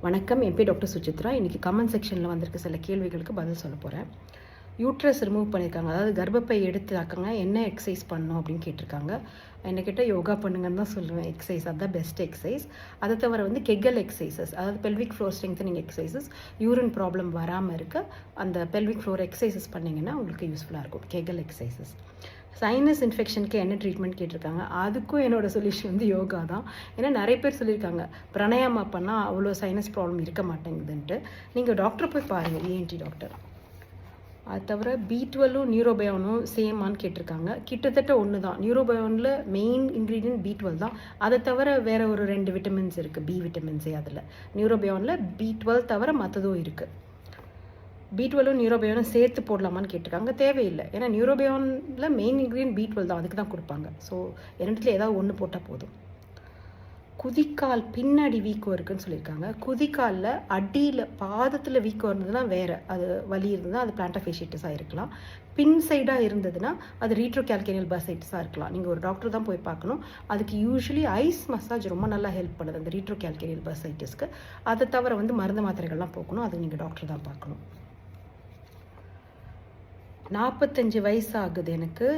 வணக்கம், என் பேர் டாக்டர் சுசித்ரா. இன்றைக்கி கமெண்ட் செக்ஷனில் வந்திருக்க சில கேள்விகளுக்கு பதில் சொல்ல போகிறேன். யூட்ரஸ் ரிமூவ் பண்ணியிருக்காங்க, அதாவது கர்ப்பப்பை எடுத்துக்காங்க, என்ன எக்ஸசைஸ் பண்ணணும் அப்படின்னு கேட்டிருக்காங்க. என்ன கேட்டால் யோகா பண்ணுங்கன்னு தான் சொல்லுவேன். எக்ஸசைஸ் அதுதான் பெஸ்ட் எக்ஸசைஸ். அதை தவிர கெகல் எக்ஸசைசஸ், அதாவது pelvic floor strengthening exercises, urine problem வராமல் இருக்க அந்த பெல்விக் ஃப்ளோர் எக்ஸசைசஸ் பண்ணிங்கன்னா உங்களுக்கு யூஸ்ஃபுல்லாக இருக்கும். கெகல் எக்ஸசைசஸ். சைனஸ் இன்ஃபெக்ஷனுக்கு என்ன ட்ரீட்மெண்ட் கேட்டிருக்காங்க. அதுக்கும் என்னோடய சொல்யூஷன் யோகா தான். ஏன்னா நிறைய பேர் சொல்லியிருக்காங்க பிராணாயாமா பண்ணால் அவ்வளோ சைனஸ் ப்ராப்ளம் இருக்க மாட்டேங்குதுன்ட்டு. நீங்கள் டாக்டர் போய் பாருங்கள், இஎன்டி டாக்டர். அது தவிர B12 நியூரோபயோனும் சேமான்னு கேட்டிருக்காங்க. கிட்டத்தட்ட ஒன்று தான். நியூரோபயோனில் மெயின் இன்க்ரீடியன்ட் B12 தான். அதை தவிர வேறு ஒரு 2 விட்டமின்ஸ் இருக்குது, பி விட்டமின்ஸே. அதில் நியூரோபயோனில் B12 தவிர மற்றதும் இருக்குது. B12 நியூரோபயோனும் சேர்த்து போடலாமான்னு கேட்டிருக்காங்க. தேவையில்லை, ஏன்னா நியூரோபயோனில் மெயின் இன்க்ரீடியன்ட் B12 தான், அதுக்கு தான் கொடுப்பாங்க. ஸோ ரெண்டுத்தில் ஏதாவது ஒன்று போட்டால் போதும். குதிக்கால் பின்னாடி வீக்கம் இருக்குதுன்னு சொல்லியிருக்காங்க. குதிக்காலில் அடியில் பாதத்தில் வீக்கம் இருந்ததுன்னா வேறு, அது வலி இருந்ததுன்னா அது பிளான்டர் ஃபேஷியட்டிஸாக இருக்கலாம். பின் சைடாக இருந்ததுன்னா அது ரீட்ரோ கால்கேனியல் பர்சைட்டிஸாக இருக்கலாம். நீங்கள் ஒரு டாக்டர் தான் போய் பார்க்கணும். அதுக்கு யூஸ்வலி ஐஸ் மசாஜ் ரொம்ப நல்லா ஹெல்ப் பண்ணுது அந்த ரீட்ரோ கால்கேனியல் பர்சைட்டிஸ்க்கு. அதை தவிர மருந்து மாத்திரைகள்லாம் போக்கணும், அது நீங்கள் டாக்டர் தான் பார்க்கணும். 45 வயசு ஆகுது எனக்கு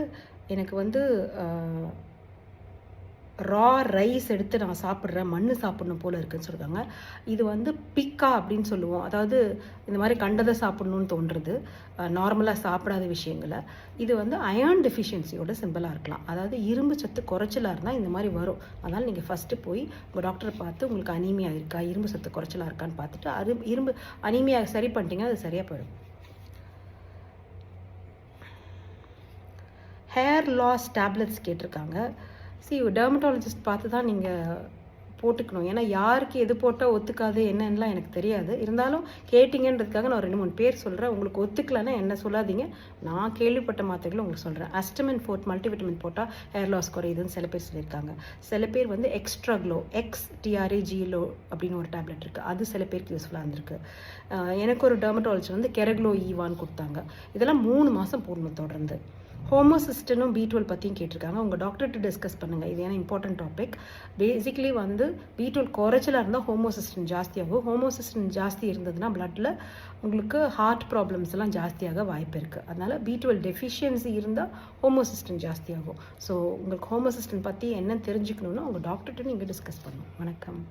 ரா ரைஸ் எடுத்து நான் சாப்பிட்றேன், மண் சாப்பிடணும் போல் இருக்குதுன்னு சொல்கிறாங்க. இது பிக்கா அப்படின்னு சொல்லுவோம். அதாவது இந்த மாதிரி கண்டதை சாப்பிடணும்னு தோன்றுறது, நார்மலாக சாப்பிடாத விஷயங்களை. இது அயர்ன் டெஃபிஷியன்சியோட சிம்பிளாக இருக்கலாம். அதாவது இரும்பு சத்து குறைச்சலாக இருந்தால் இந்த மாதிரி வரும். அதனால் நீங்கள் ஃபஸ்ட்டு போய் உங்கள் டாக்டரை பார்த்து உங்களுக்கு அனீமியா இருக்கா, இரும்பு சத்து குறைச்சலாக இருக்கான்னு பார்த்துட்டு அது இரும்பு அனீமியா சரி பண்ணிட்டீங்கன்னா அது சரியாக போயிடும். ஹேர் லாஸ் டேப்லெட்ஸ் கேட்டிருக்காங்க. டெர்மட்டாலஜிஸ்ட் பார்த்து தான் நீங்கள் போட்டுக்கணும். ஏன்னா யாருக்கு எது போட்டால் ஒத்துக்காது என்னென்னலாம் எனக்கு தெரியாது. இருந்தாலும் கேட்டிங்கன்றதுக்காக நான் 2-3 பேர் சொல்கிறேன். உங்களுக்கு ஒத்துக்கலைன்னா என்ன சொல்லாதீங்க, நான் கேள்விப்பட்ட மாத்திரைகளும் உங்களுக்கு சொல்கிறேன். அஸ்டமின் ஃபோர்ட் மல்டிவிட்டமின் போட்டால் ஹேர் லாஸ் குறையுதுன்னு சில பேர் சொல்லியிருக்காங்க. சில பேர் எக்ஸ்ட்ரா க்ளோ, XTRAGLO அப்படின்னு ஒரு டேப்லெட் இருக்குது, அது சில பேருக்கு யூஸ்ஃபுல்லாக இருந்திருக்கு. எனக்கு ஒரு டெர்மட்டாலஜி கெரக்ளோ ஈவான்னு கொடுத்தாங்க. இதெல்லாம் 3 மாதம் போடணும் தொடர்ந்து. ஹோமோசிஸ்டனும் B12 பற்றியும் கேட்டிருக்காங்க. உங்கள் டாக்டர்கிட்ட டிஸ்கஸ் பண்ணுங்கள். இது ஏன்னா இம்பார்ட்டன்ட் டாபிக். பேசிக்கலி B12 குறைச்சலாக இருந்தால் ஹோமோசிஸ்டன் ஜாஸ்தியாகும். ஹோமோசிஸ்டன் ஜாஸ்தி இருந்ததுன்னா பிளட்டில் உங்களுக்கு ஹார்ட் ப்ராப்ளம்ஸ் எல்லாம் ஜாஸ்தியாக வாய்ப்பு இருக்குது. அதனால் B12 டெஃபிஷியன்சி இருந்தால் ஹோமோசிஸ்டன் ஜாஸ்தியாகும். ஸோ உங்களுக்கு ஹோமோசிஸ்டன் பற்றி என்ன தெரிஞ்சுக்கணுன்னா உங்கள் டாக்டர்கிட்ட நீங்கள் டிஸ்கஸ் பண்ணணும். வணக்கம்.